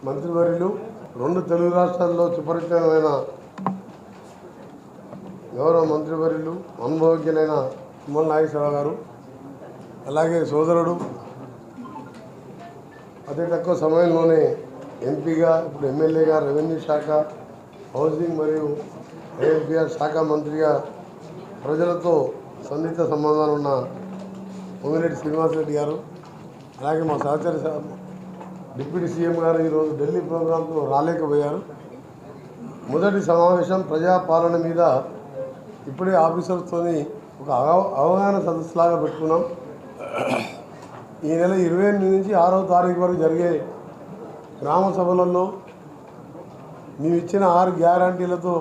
మంత్రివర్యులు, రెండు తెలుగు రాష్ట్రాల్లో సుపరిచితమైన గౌరవ మంత్రివర్యులు, అనుభవజ్ఞులైన తుమ్మల నాగేశ్వరరావు గారు, అలాగే సోదరుడు అతి తక్కువ సమయంలోనే ఎంపీగా, ఇప్పుడు ఎమ్మెల్యేగా, రెవెన్యూ శాఖ, హౌసింగ్ మరియు ఏఎఫ్బిఆర్ శాఖ మంత్రిగా ప్రజలతో సన్నిహిత సంబంధాలు ఉన్న పొంగిరెడ్డి శ్రీనివాసరెడ్డి గారు, అలాగే మా సహచర డిప్యూటీ సీఎం గారు ఈరోజు ఢిల్లీ ప్రోగ్రాంతో రాలేకపోయారు. మొదటి సమావేశం ప్రజాపాలన మీద ఇప్పుడే ఆఫీసర్స్తో ఒక అవగాహన సదస్సులాగా పెట్టుకున్నాం. ఈ నెల 28 నుంచి 6వ తారీఖు వరకు జరిగే గ్రామ సభలలో మేము ఇచ్చిన 6 గ్యారంటీలతో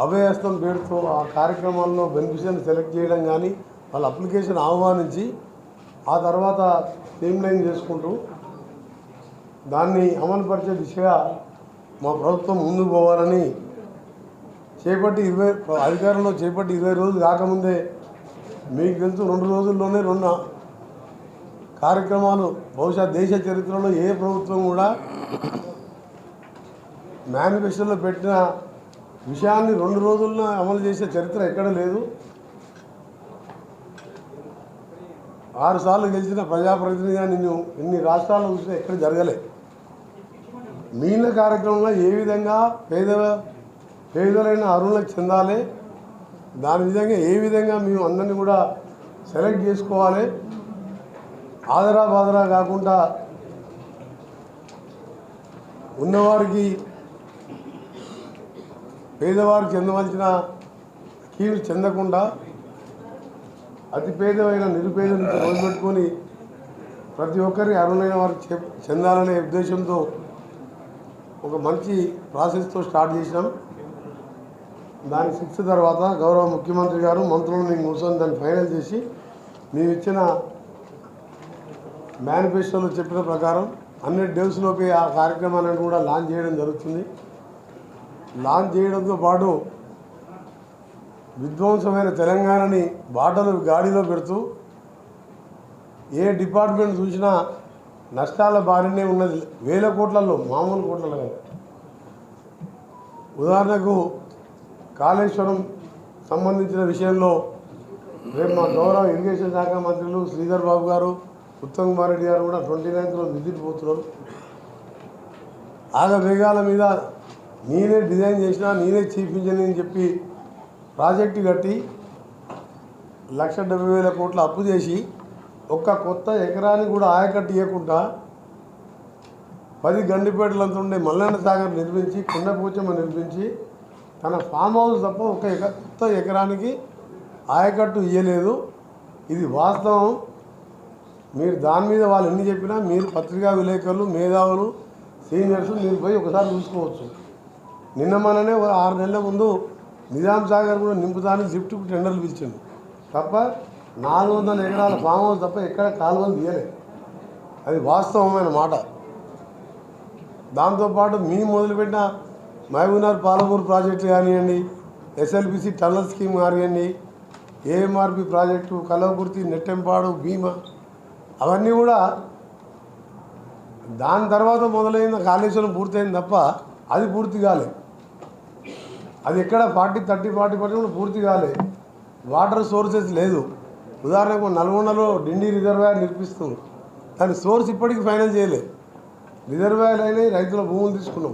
అభయహస్తం పేరుతో ఆ కార్యక్రమాల్లో బెనిఫిషియర్ని సెలెక్ట్ చేయడం కానీ, వాళ్ళ అప్లికేషన్ ఆహ్వానించి ఆ తర్వాత స్ట్రీమ్లైన్ చేసుకుంటూ దాన్ని అమలుపరిచే దిశగా మా ప్రభుత్వం ముందుకు పోవాలని అధికారంలో చేపట్టి 20 రోజులు కాకముందే మీకు తెలుసు 2 రోజుల్లోనే 2 కార్యక్రమాలు బహుశా దేశ చరిత్రలో ఏ ప్రభుత్వం కూడా మేనిఫెస్టోలో పెట్టిన విషయాన్ని 2 రోజుల్లో అమలు చేసే చరిత్ర ఎక్కడ లేదు. 6 సార్లు గెలిచిన ప్రజాప్రతినిధిగా నిన్ను ఇన్ని రాష్ట్రాల్లో చూసినా ఎక్కడ జరగలే. మిగిలిన కార్యక్రమంలో ఏ విధంగా పేదలైన అర్హులకు చెందాలి, దాని విధంగా ఏ విధంగా మేము అందరినీ కూడా సెలెక్ట్ చేసుకోవాలి, ఆదరా బాదరా కాకుండా ఉన్నవారికి పేదవారికి చెందవలసిన స్కీమ్స్ చెందకుండా అతి పేదమైన నిరుపేద నుంచి మొదలుపెట్టుకొని ప్రతి ఒక్కరికి అర్హులైన వారికి చెందాలనే ఉద్దేశంతో ఒక మంచి ప్రాసెస్తో స్టార్ట్ చేసినాం. దాని 6 తర్వాత గౌరవ ముఖ్యమంత్రి గారు మంత్రులను కూర్చొని దాన్ని ఫైనల్ చేసి మేము ఇచ్చిన మేనిఫెస్టోలో చెప్పిన ప్రకారం 100 డేస్లోపే ఆ కార్యక్రమాన్ని కూడా లాంచ్ చేయడం జరుగుతుంది. లాంచ్ చేయడంతో పాటు విధ్వంసమైన తెలంగాణని గాడిలో పెడుతూ ఏ డిపార్ట్మెంట్ చూసినా నష్టాల బారినే ఉన్నది. 1000 కోట్లలో, మామూలు కోట్లలో కాదు. ఉదాహరణకు కాళేశ్వరం సంబంధించిన విషయంలో రేపు మా గౌరవ ఇరిగేషన్ శాఖ మంత్రులు శ్రీధర్ బాబు గారు, ఉత్తమ్ కుమార్ రెడ్డి గారు కూడా 29th విజిట్ పోతున్నారు. వేగాల మీద నేనే డిజైన్ చేసినా, నేనే చీఫ్ ఇంజనీర్ అని చెప్పి ప్రాజెక్టు కట్టి 1,70,000 కోట్ల అప్పు చేసి ఒక్క కొత్త ఎకరానికి కూడా ఆయకట్టు ఇవ్వకుండా 10 గండిపేటలంతా ఉండే మల్లన్న సాగర్ నిర్మించి, కొండపోచమ్మ నిర్మించి తన ఫామ్ హౌస్ తప్ప కొత్త ఎకరానికి ఆయకట్టు ఇవ్వలేదు. ఇది వాస్తవం. మీరు దాని మీద వాళ్ళు ఎన్ని చెప్పినా మీరు పత్రికా విలేకరులు, మేధావులు, సీనియర్స్ మీరు పోయి ఒకసారి చూసుకోవచ్చు. నిన్న మననే 6 నెలల ముందు నిజాం సాగర్ కూడా నింపుతానికి జిఫ్ట్కు టెండర్లు పిలిచిండు తప్ప 400 ఎకరాల ఫామ్ హౌస్ తప్ప ఎక్కడ కాలువలు తీయలేదు. అది వాస్తవమైన మాట. దాంతోపాటు మేము మొదలుపెట్టిన మహబూబ్నగర్ పాలమూరు ప్రాజెక్టు కానివ్వండి, ఎస్ఎల్బిసి టన్నల్ స్కీమ్ కానివ్వండి, ఏఎంఆర్పి ప్రాజెక్టు, కలవకుర్తి, నెట్టెంపాడు, భీమా, అవన్నీ కూడా దాని తర్వాత మొదలైన కాళేశ్వరం పూర్తయింది తప్ప అది పూర్తి కాలే. అది ఎక్కడ 40% పూర్తి కాలే. వాటర్ సోర్సెస్ లేదు. ఉదాహరణకు నల్గొండలో డిండి రిజర్వాయర్ నిర్మిస్తుంది. దాని సోర్స్ ఇప్పటికీ ఫైనల్ చేయలే. రిజర్వాయర్ అయినాయి, రైతుల భూములు తీసుకున్నాం.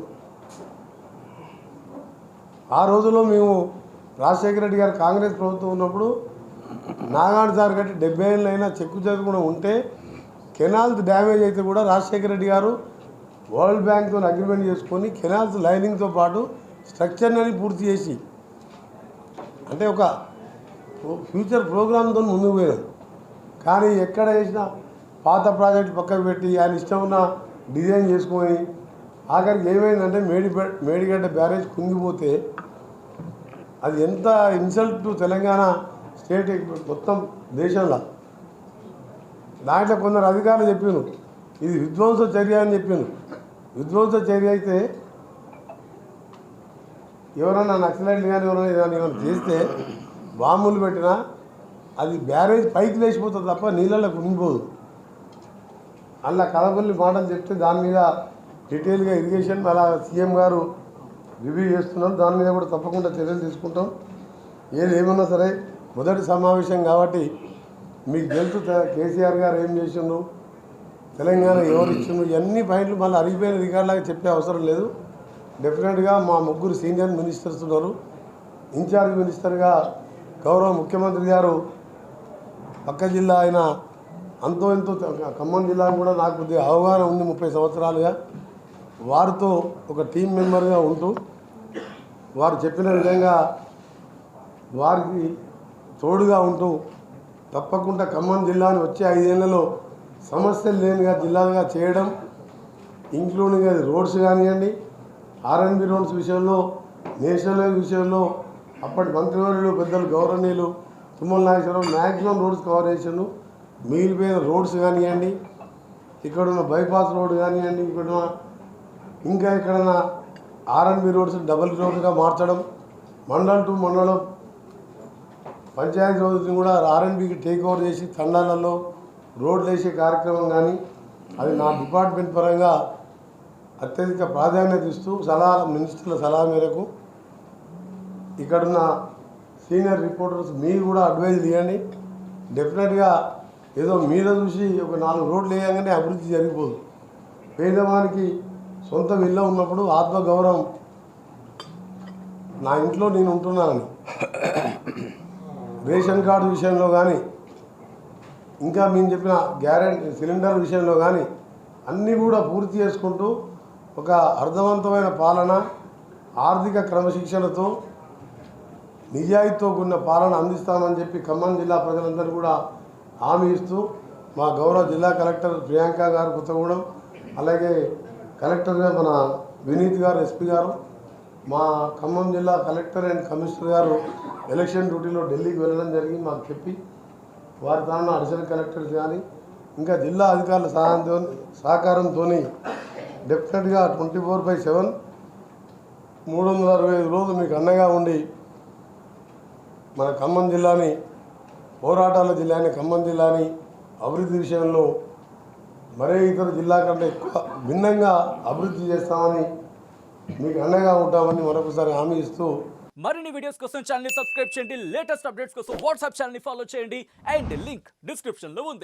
ఆ రోజుల్లో మేము రాజశేఖర రెడ్డి గారు కాంగ్రెస్ ప్రభుత్వం ఉన్నప్పుడు నాగార్జున సార్ కట్టి 70 ఏళ్ళు అయినా చెక్కు కూడా ఉంటే కెనాల్స్ డ్యామేజ్ అయితే కూడా రాజశేఖర రెడ్డి గారు వరల్డ్ బ్యాంక్తో అగ్రిమెంట్ చేసుకొని కెనాల్స్ లైనింగ్తో పాటు స్ట్రక్చర్ని పూర్తి చేసి, అంటే ఒక ఫ్యూచర్ ప్రోగ్రామ్తో ముందుకు పోయాం. కానీ ఎక్కడ వేసినా పాత ప్రాజెక్టు పక్కకు పెట్టి ఆయన ఇష్టం ఉన్న డిజైన్ చేసుకొని ఆఖరికి ఏమైందంటే మేడిగడ్డ బ్యారేజ్ కుంగిపోతే అది ఎంత ఇన్సల్ట్ టు తెలంగాణ స్టేట్ మొత్తం దేశంలో. దాంట్లో కొందరు అధికారులు చెప్పాను ఇది విధ్వంస చర్య అని చెప్పాను. విధ్వంస చర్య అయితే ఎవరన్నా నక్సలైట్లు కానీ ఎవరైనా చేస్తే బాంబులు పెట్టినా అది బ్యారేజ్ పైకి లేచిపోతుంది తప్ప నీళ్ళలో కుంగిపోదు. అలా కలబల్లి మాటలు చెప్తే దాని మీద డీటెయిల్గా ఇరిగేషన్ అలా సీఎం గారు రివ్యూ చేస్తున్నారు. దాని మీద కూడా తప్పకుండా చర్యలు తీసుకుంటాం. ఏది ఏమన్నా సరే మొదటి సమావేశం కాబట్టి మీకు తెలుసు కేసీఆర్ గారు ఏం చేసిండు, తెలంగాణ ఎవరు ఇచ్చిండు, ఇవన్నీ పాయింట్లు మళ్ళీ అరిగిపోయిన రికార్డులాగా చెప్పే అవసరం లేదు. డెఫినెట్గా మా ముగ్గురు సీనియర్ మినిస్టర్స్ ఉన్నారు. ఇన్ఛార్జ్ మినిస్టర్గా గౌరవ ముఖ్యమంత్రి గారు పక్క జిల్లా అయిన అంతో ఎంతో ఖమ్మం జిల్లా కూడా నాకు కొద్దిగా అవగాహన ఉంది 30 సంవత్సరాలుగా. వారితో ఒక టీం మెంబర్గా ఉంటూ వారు చెప్పిన విధంగా వారికి తోడుగా ఉంటూ తప్పకుండా ఖమ్మం జిల్లాని వచ్చే 5 ఏళ్లలో సమస్యలు లేనిగా జిల్లాగా చేయడం, ఇంక్లూడింగ్ అది రోడ్స్ కానివ్వండి, ఆర్ఎన్బి రోడ్స్ విషయంలో, నేషనల్ హైవే విషయంలో అప్పటి మంత్రివర్యులు పెద్దలు గౌరవనీయులు Tummala Nageswararao maximum roads cover చేసిండు. మిగిలిపోయిన రోడ్స్ కానివ్వండి, ఇక్కడున్న బైపాస్ రోడ్ కానివ్వండి, ఇక్కడున్న ఇంకా ఎక్కడన్నా ఆర్ఎన్బి రోడ్స్ డబుల్ రోడ్గా మార్చడం, మండలం టు మండలం పంచాయతీ రోడ్స్ని కూడా ఆర్ఎన్బికి టేక్ ఓవర్ చేసి తండాలలో రోడ్లు వేసే కార్యక్రమం కానీ అది నా డిపార్ట్మెంట్ పరంగా అత్యధిక ప్రాధాన్యత ఇస్తూ మినిస్టర్ల సలహా మేరకు ఇక్కడున్న సీనియర్ రిపోర్టర్స్ మీరు కూడా అడ్వైజ్ ఇవ్వండి. డెఫినెట్గా ఏదో మీద చూసి ఒక 4 రోడ్లు వేయగానే అభివృద్ధి జరిగిపోదు. పేదవానికి సొంత ఇల్లు ఉన్నప్పుడు ఆత్మగౌరవం, నా ఇంట్లో నేను ఉంటున్నానని రేషన్ కార్డు విషయంలో కానీ ఇంకా మేము చెప్పిన గ్యారెంటీ సిలిండర్ విషయంలో కానీ అన్నీ కూడా పూర్తి చేసుకుంటూ ఒక అర్థవంతమైన పాలన, ఆర్థిక క్రమశిక్షణతో నిజాయితీతో కూడిన పాలన అందిస్తామని చెప్పి ఖమ్మం జిల్లా ప్రజలందరూ కూడా హామీ ఇస్తూ మా గౌరవ జిల్లా కలెక్టర్ ప్రియాంక గారు కొత్తగూడెం, అలాగే కలెక్టర్గా మన వినీత్ గారు ఎస్పీ గారు, మా ఖమ్మం జిల్లా కలెక్టర్ అండ్ కమిషనర్ గారు ఎలక్షన్ డ్యూటీలో ఢిల్లీకి వెళ్ళడం జరిగింది. మాకు చెప్పి వారి తరఫున అడిషనల్ కలెక్టర్స్ కానీ ఇంకా జిల్లా అధికారుల సహకారంతో డెఫినెట్గా 24/7 365 రోజులు మీకు అండగా ఉండి మన ఖమ్మం జిల్లాని, పోరాటాల జిల్లాని, ఖమ్మం జిల్లాని అభివృద్ధి విషయంలో మరే ఇతర జిల్లా కంటే ఎక్కువ భిన్నంగా అభివృద్ధి చేస్తామని మీకు అండగా ఉంటామని మరొకసారి హామీ ఇస్తూ మరిన్ని వీడియోస్ కోసం ఛానల్ ని సబ్స్క్రైబ్ చేయండి. లేటెస్ట్ అప్డేట్స్ కోసం వాట్సాప్ ఛానల్ ని ఫాలో చేయండి. అండ్ లింక్ డిస్క్రిప్షన్ లో ఉంది.